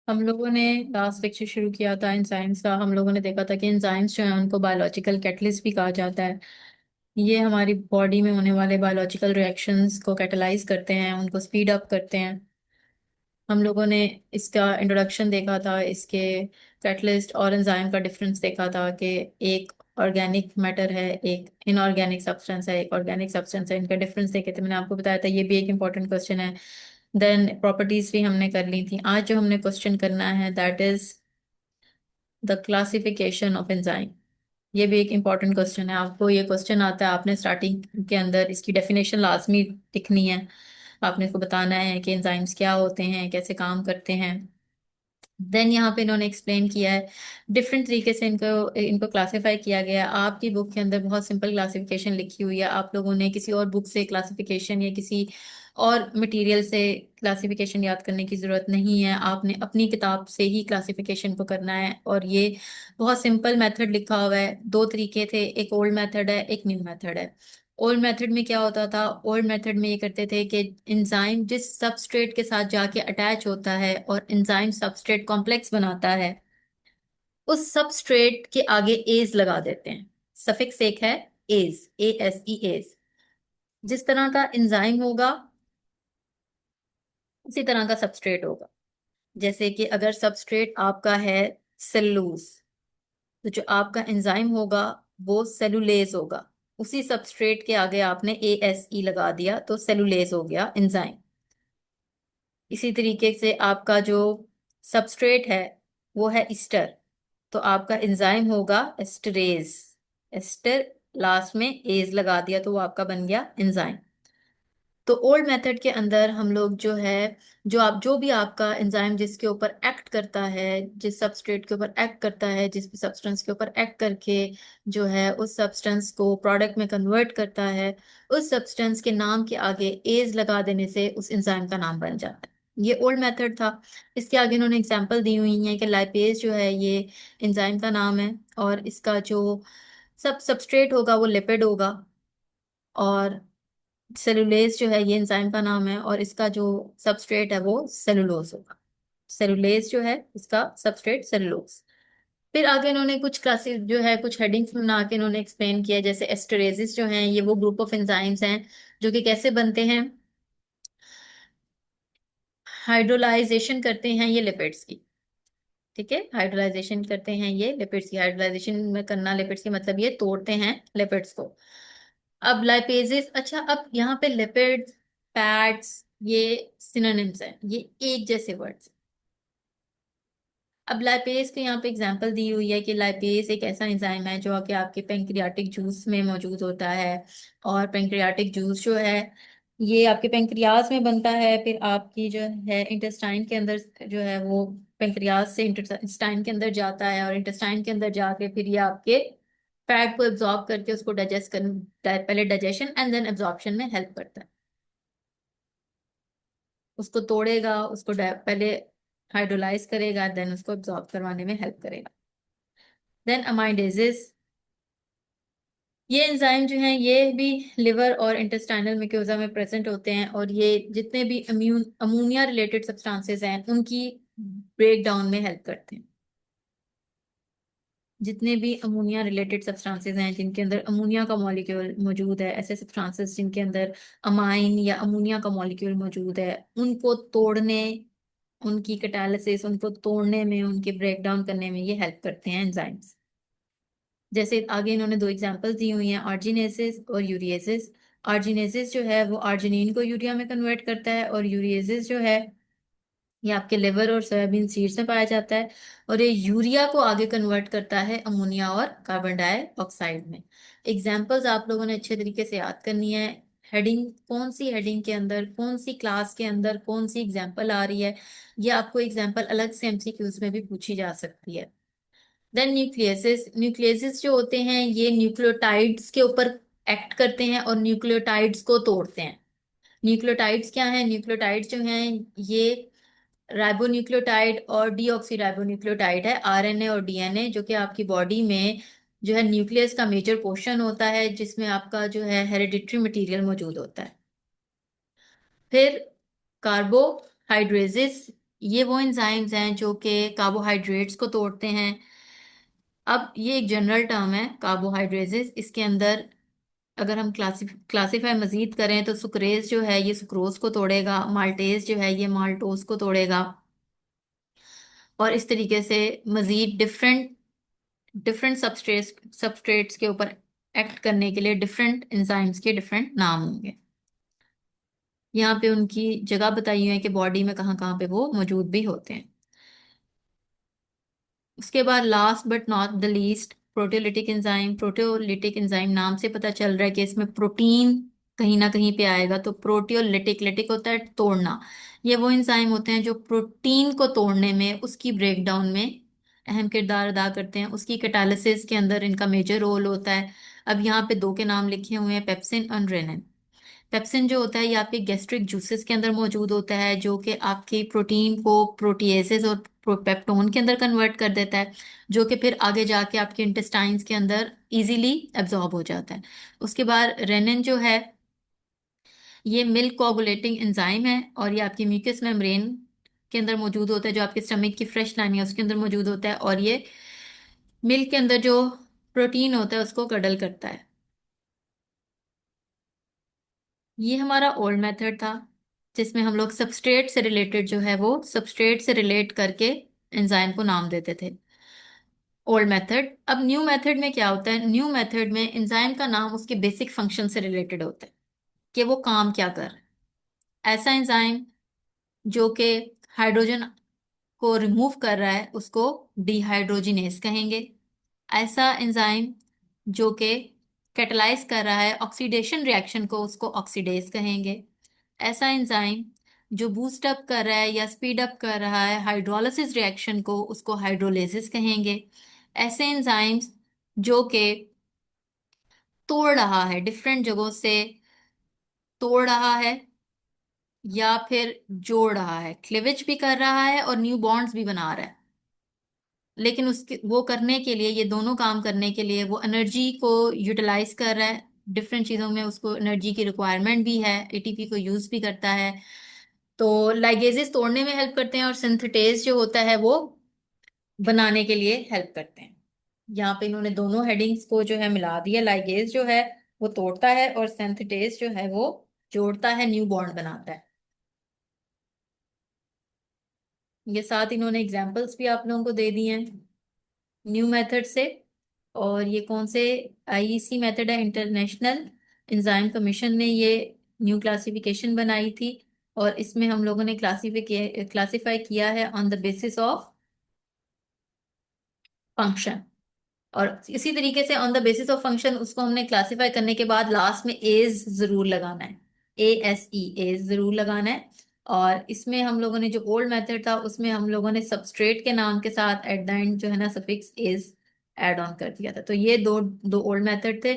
हम लोगों ने लास्ट लेक्चर शुरू किया था एंजाइम्स का। हम लोगों ने देखा था कि एंजाइम्स जो है उनको बायोलॉजिकल कैटलिस्ट भी कहा जाता है। ये हमारी बॉडी में होने वाले बायोलॉजिकल रिएक्शंस को कैटलाइज करते हैं, उनको स्पीड अप करते हैं। हम लोगों ने इसका इंट्रोडक्शन देखा था, इसके कैटलिस्ट और एंजाइम का डिफरेंस देखा था कि एक ऑर्गेनिक मैटर है, एक इनऑर्गेनिक सब्सटेंस है, एक ऑर्गेनिक सब्सटेंस है। इनका डिफरेंस देखे थे, मैंने आपको बताया था। ये भी एक इंपॉर्टेंट क्वेश्चन है। देन प्रॉपर्टीज भी हमने कर ली थी। आज जो हमने क्वेश्चन करना है that is the classification of enzyme. ये भी एक इंपॉर्टेंट क्वेश्चन है। आपको ये क्वेश्चन आता है, आपने स्टार्टिंग के अंदर इसकी डेफिनेशन लाजमी लिखनी है। आपने इसको बताना है कि एंजाइम्स क्या होते हैं, कैसे काम करते हैं। देन यहाँ पे इन्होंने एक्सप्लेन किया है डिफरेंट तरीके से इनको इनको क्लासिफाई किया गया है। आपकी बुक के अंदर बहुत सिंपल क्लासिफिकेशन लिखी हुई है। आप लोगों ने किसी और बुक से क्लासिफिकेशन या किसी और मटेरियल से क्लासिफिकेशन याद करने की जरूरत नहीं है। आपने अपनी किताब से ही क्लासिफिकेशन को करना है। और ये बहुत सिंपल मेथड लिखा हुआ है। दो तरीके थे, एक ओल्ड मेथड है, एक न्यू मेथड है। ओल्ड मेथड में क्या होता था? ओल्ड मेथड में ये करते थे कि एंजाइम जिस सबस्ट्रेट के साथ जाके अटैच होता है और एंजाइम सबस्ट्रेट कॉम्प्लेक्स बनाता है, उस सबस्ट्रेट के आगे एज लगा देते हैं। सफिक्स एक है, एज, ASE, एज। जिस तरह का एंजाइम होगा उसी तरह का सबस्ट्रेट होगा। जैसे कि अगर सबस्ट्रेट आपका है सेलुलोज, तो जो आपका एंजाइम होगा वो सेलुलेज होगा। उसी सबस्ट्रेट के आगे आपने ASE लगा दिया तो सेलुलेज हो गया एंजाइम। इसी तरीके से आपका जो सबस्ट्रेट है वो है ईस्टर, तो आपका एंजाइम होगा एस्टरेज। एस्टर लास्ट में एज लगा दिया तो वो आपका बन गया एंजाइम। तो ओल्ड मेथड के अंदर हम लोग जो है, जो भी आपका एंजाइम जिसके ऊपर एक्ट करता है, जिस सबस्ट्रेट के ऊपर एक्ट करता है, जिस भी सब्सटेंस के ऊपर एक्ट करके जो है उस सब्सटेंस को प्रोडक्ट में कन्वर्ट करता है, उस सब्सटेंस के नाम के आगे एज लगा देने से उस एंजाइम का नाम बन जाता है। ये ओल्ड मेथड था। इसके आगे इन्होंने एग्जांपल दी हुई है कि लाइपेज जो है ये एंजाइम का नाम है, और इसका जो सब सबस्ट्रेट होगा वो लिपिड होगा। और सेलुलेज जो है ये एंजाइम का नाम है, और इसका जो सबस्ट्रेट है वो सेलुलोज होगा। सेलुलेज जो है इसका सबस्ट्रेट सेलुलोज। फिर आगे इन्होंने कुछ क्लासेस जो है, कुछ हेडिंग्स बना के इन्होंने एक्सप्लेन किया। जैसे एस्टरेजेस जो हैं ये वो ग्रुप ऑफ एंजाइम्स हैं जो कि कैसे बनते हैं, हाइड्रोलाइजेशन करते हैं ये लिपिड्स की। ठीक है, हाइड्रोलाइजेशन करते हैं ये लिपिड्स की। हाइड्रोलाइजेशन में करना लिपिड्स की मतलब ये तोड़ते हैं लिपिड्स को। अब लाइपेजेस, अच्छा अब यहाँ पे लिपिड्स, फैट्स, ये सिनोनिम्स हैं, ये एक जैसे वर्ड्स। अब लाइपेज के यहाँ पे एग्जांपल दी हुई है कि लाइपेज एक ऐसा एंजाइम है जो कि आपके पेंक्रियाटिक जूस में मौजूद होता है। और पेंक्रियाटिक जूस जो है ये आपके पेंक्रियाज में बनता है, फिर आपकी जो है इंटेस्टाइन के अंदर जो है वो पेंक्रियाज से इंटेस्टाइन के अंदर जाता है, और इंटेस्टाइन के अंदर जाके फिर ये आपके फैट को एब्जॉर्ब करके उसको डाइजेस्ट कर, पहले डाइजेशन एंड देन एब्जॉर्प्शन में हेल्प करता है। उसको तोड़ेगा, उसको पहले हाइड्रोलाइज करेगा, देन उसको एब्जॉर्ब करवाने में हेल्प करेगा। देन अमाइडेजेस, ये एंजाइम जो हैं ये भी लिवर और इंटेस्टाइनल म्यूकोजा में प्रेजेंट होते हैं, और ये जितने भी अमोनिया रिलेटेड सब्सटेंसेस हैं उनकी ब्रेक डाउन में हेल्प करते हैं। जितने भी अमोनिया रिलेटेड सब्सटेंसेस हैं जिनके अंदर अमोनिया का मॉलिक्यूल मौजूद है, ऐसे सब्सटेंसेस जिनके अंदर अमाइन या अमोनिया का मॉलिक्यूल मौजूद है, उनको तोड़ने, उनकी कैटालिसिस, उनको तोड़ने में, उनके ब्रेक डाउन करने में ये हेल्प करते हैं एंजाइम्स। जैसे आगे इन्होंने दो एग्जांपल्स दी हुई हैं, आर्जिनेसिस और यूरिएसिस। आर्जिनेसिस जो है वो आर्जिनिन को यूरिया में कन्वर्ट करता है, और यूरिएसिस जो है ये आपके लिवर और सोयाबीन सीड्स में पाया जाता है, और ये यूरिया को आगे कन्वर्ट करता है अमोनिया और कार्बन डाइऑक्साइड में। एग्जाम्पल्स आप लोगों ने अच्छे तरीके से याद करनी है। हेडिंग, कौन सी हेडिंग के अंदर, कौन सी क्लास के अंदर कौन सी एग्जाम्पल आ रही है, ये आपको एग्जाम्पल अलग से MCQs में भी पूछी जा सकती है। देन न्यूक्लियसिस, न्यूक्लियसिस जो होते हैं ये न्यूक्लियोटाइड्स के ऊपर एक्ट करते हैं और न्यूक्लियोटाइड्स को तोड़ते हैं। न्यूक्लियोटाइड्स क्या हैं? न्यूक्लियोटाइड्स जो हैं ये राइबोन्यूक्लियोटाइड और डीऑक्सी राइबोन्यूक्लियोटाइड है, RNA और DNA, जो कि आपकी बॉडी में जो है न्यूक्लियस का मेजर पोर्शन होता है, जिसमें आपका जो है हेरिडिटरी मटेरियल मौजूद होता है। फिर कार्बोहाइड्रेजेस, ये वो एंजाइम्स हैं जो कि कार्बोहाइड्रेट्स को तोड़ते हैं। अब ये एक जनरल टर्म है कार्बोहाइड्रेजेस, इसके अंदर अगर हम क्लासिफाई मजीद करें तो सुक्रेज जो है ये सुक्रोज को तोड़ेगा, माल्टेज जो है ये माल्टोज को तोड़ेगा, और इस तरीके से मजीद डिफरेंट डिफरेंट सबस्ट्रेट्स के ऊपर एक्ट करने के लिए डिफरेंट एंजाइम्स के डिफरेंट नाम होंगे। यहाँ पे उनकी जगह बताई हुई है कि बॉडी में कहाँ कहाँ पे वो मौजूद भी होते हैं। उसके बाद last but not the least proteolytic enzyme. Proteolytic enzyme नाम से पता चल रहा है कि इसमें प्रोटीन कहीं ना कहीं पे आएगा, तो प्रोटियोलिटिक, लिटिक होता है तोड़ना। ये वो एंजाइम होते हैं जो प्रोटीन को तोड़ने में, उसकी ब्रेकडाउन में अहम किरदार अदा करते हैं, उसकी कैटालिसिस के अंदर इनका मेजर रोल होता है। अब यहाँ पे दो के नाम लिखे हुए हैं, पेप्सिन और रेनिन। पेप्सिन जो होता है ये आपके गैस्ट्रिक जूसेस के अंदर मौजूद होता है, जो कि आपकी प्रोटीन को प्रोटीएसेस और पेप्टोन के अंदर कन्वर्ट कर देता है, जो कि फिर आगे जाके आपके इंटेस्टाइन्स के अंदर इजीली एब्जॉर्ब हो जाता है। उसके बाद रेनिन जो है ये मिल्क कोगुलेटिंग एंजाइम है, और ये आपकी म्यूकस मेम्ब्रेन के अंदर मौजूद होता है, जो आपके स्टमक की फ्रेश लाइनिंग है उसके अंदर मौजूद होता है, और ये मिल्क के अंदर जो प्रोटीन होता है उसको कडल करता है। ये हमारा ओल्ड मेथड था, जिसमें हम लोग सबस्ट्रेट से रिलेटेड जो है वो सबस्ट्रेट से रिलेट करके एंजाइम को नाम देते थे, ओल्ड मेथड। अब न्यू मेथड में क्या होता है, न्यू मेथड में एंजाइम का नाम उसके बेसिक फंक्शन से रिलेटेड होता है कि वो काम क्या कर रहा है। ऐसा एंजाइम जो कि हाइड्रोजन को रिमूव कर रहा है उसको डिहाइड्रोजिनेस कहेंगे। ऐसा एंजाइम जो कि कैटलाइज कर रहा है ऑक्सीडेशन रिएक्शन को, उसको ऑक्सीडेज कहेंगे। ऐसा एंजाइम जो बूस्ट अप कर रहा है या स्पीड अप कर रहा है हाइड्रोलिसिस रिएक्शन को, उसको हाइड्रोलिसिस कहेंगे। ऐसे एंजाइम्स जो कि तोड़ रहा है, डिफरेंट जगहों से तोड़ रहा है या फिर जोड़ रहा है, क्लीवेज भी कर रहा है और न्यू बॉन्ड्स भी बना रहा है, लेकिन उसके वो करने के लिए, ये दोनों काम करने के लिए वो एनर्जी को यूटिलाइज कर रहा है। डिफरेंट चीज़ों में उसको एनर्जी की रिक्वायरमेंट भी है, एटीपी को यूज भी करता है। तो लाइगेजेस तोड़ने में हेल्प करते हैं, और सिंथेटेज जो होता है वो बनाने के लिए हेल्प करते हैं। यहाँ पे इन्होंने दोनों हेडिंग्स को जो है मिला दिया, लाइगेज जो है वो तोड़ता है और सिंथेटेज जो है वो जोड़ता है, न्यू बॉन्ड बनाता है। ये साथ इन्होंने एग्जाम्पल्स भी आप लोगों को दे दिए हैं न्यू मेथड से। और ये कौन से, आईईसी मेथड है, इंटरनेशनल एंजाइम कमीशन ने ये न्यू क्लासिफिकेशन बनाई थी, और इसमें हम लोगों ने क्लासिफाई किया है on the basis of function. और इसी तरीके से on the basis of function उसको हमने क्लासिफाई करने के बाद लास्ट में एज जरूर लगाना है, ASE, एज जरूर लगाना है। और इसमें हम लोगों ने जो ओल्ड मेथड था उसमें हम लोगों ने सबस्ट्रेट के नाम के साथ एट द एंड जो है ना सफिक्स एज ऐड ऑन कर दिया था। तो ये दो दो ओल्ड मेथड थे।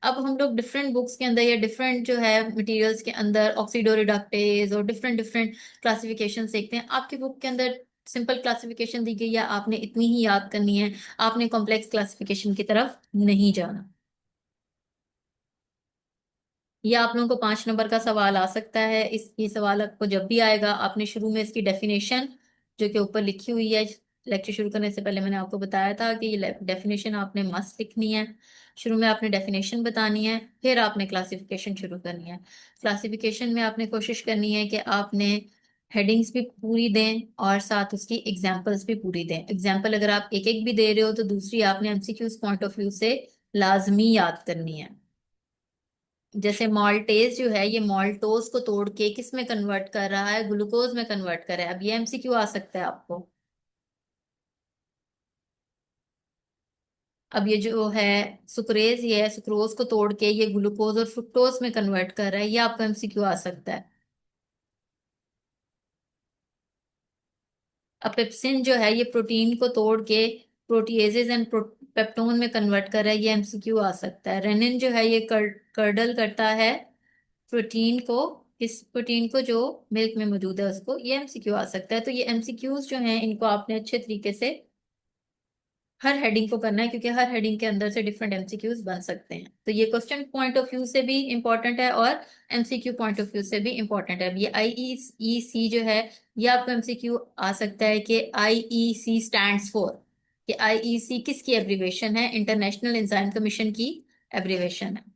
अब हम लोग डिफरेंट बुक्स के अंदर या डिफरेंट जो है मटेरियल्स के अंदर ऑक्सीडो रिडक्टेज और डिफरेंट डिफरेंट क्लासिफिकेशन देखते हैं। आपकी बुक के अंदर सिंपल क्लासिफिकेशन दी गई है, आपने इतनी ही याद करनी है, आपने कॉम्प्लेक्स क्लासिफिकेशन की तरफ नहीं जाना। ये आप लोगों को 5 नंबर का सवाल आ सकता है। इस ये सवाल आपको जब भी आएगा, आपने शुरू में इसकी डेफिनेशन जो कि ऊपर लिखी हुई है, लेक्चर शुरू करने से पहले मैंने आपको बताया था कि ये डेफिनेशन आपने मस्त लिखनी है। शुरू में आपने डेफिनेशन बतानी है, फिर आपने क्लासिफिकेशन शुरू करनी है। क्लासिफिकेशन में आपने कोशिश करनी है कि आपने हेडिंग्स भी पूरी दें और साथ उसकी एग्जाम्पल्स भी पूरी दें। एग्जाम्पल अगर आप एक एक भी दे रहे हो तो दूसरी आपने एमसीक्यूज पॉइंट ऑफ व्यू से लाजमी याद करनी है। जैसे मॉल्टेज जो है ये मॉल्टोज को तोड़ के किस में कन्वर्ट कर रहा है, ग्लूकोज में कन्वर्ट कर रहा है। अब ये एमसीक्यू आ सकता है आपको। अब ये जो है सुक्रेज, ये है सुक्रोज को तोड़ के ये ग्लूकोज और फ्रुक्टोज में कन्वर्ट कर रहा है, ये आपका एमसीक्यू आ सकता है। अब पेप्सिन जो है ये प्रोटीन को तोड़ के प्रोटीएजेज एंड पेप्टोन में कन्वर्ट कर रहा है, ये एमसीक्यू आ सकता है। रेनिन जो है ये कर्डल करता है प्रोटीन को, इस प्रोटीन को जो मिल्क में मौजूद है उसको, ये एमसीक्यू आ सकता है। तो ये एमसीक्यूज जो हैं इनको आपने अच्छे तरीके से हर हेडिंग को करना है, क्योंकि हर हेडिंग के अंदर से डिफरेंट एमसीक्यूज बन सकते हैं। तो ये क्वेश्चन पॉइंट ऑफ व्यू से भी इंपॉर्टेंट है और एमसीक्यू पॉइंट ऑफ व्यू से भी इंपॉर्टेंट है। ये आईईसी जो है, ये आपको एमसीक्यू आ सकता है कि आईईसी स्टैंड्स फॉर, कि आईईसी किसकी एब्रीवेशन है, इंटरनेशनल एंजाइम कमीशन की एब्रीवेशन है।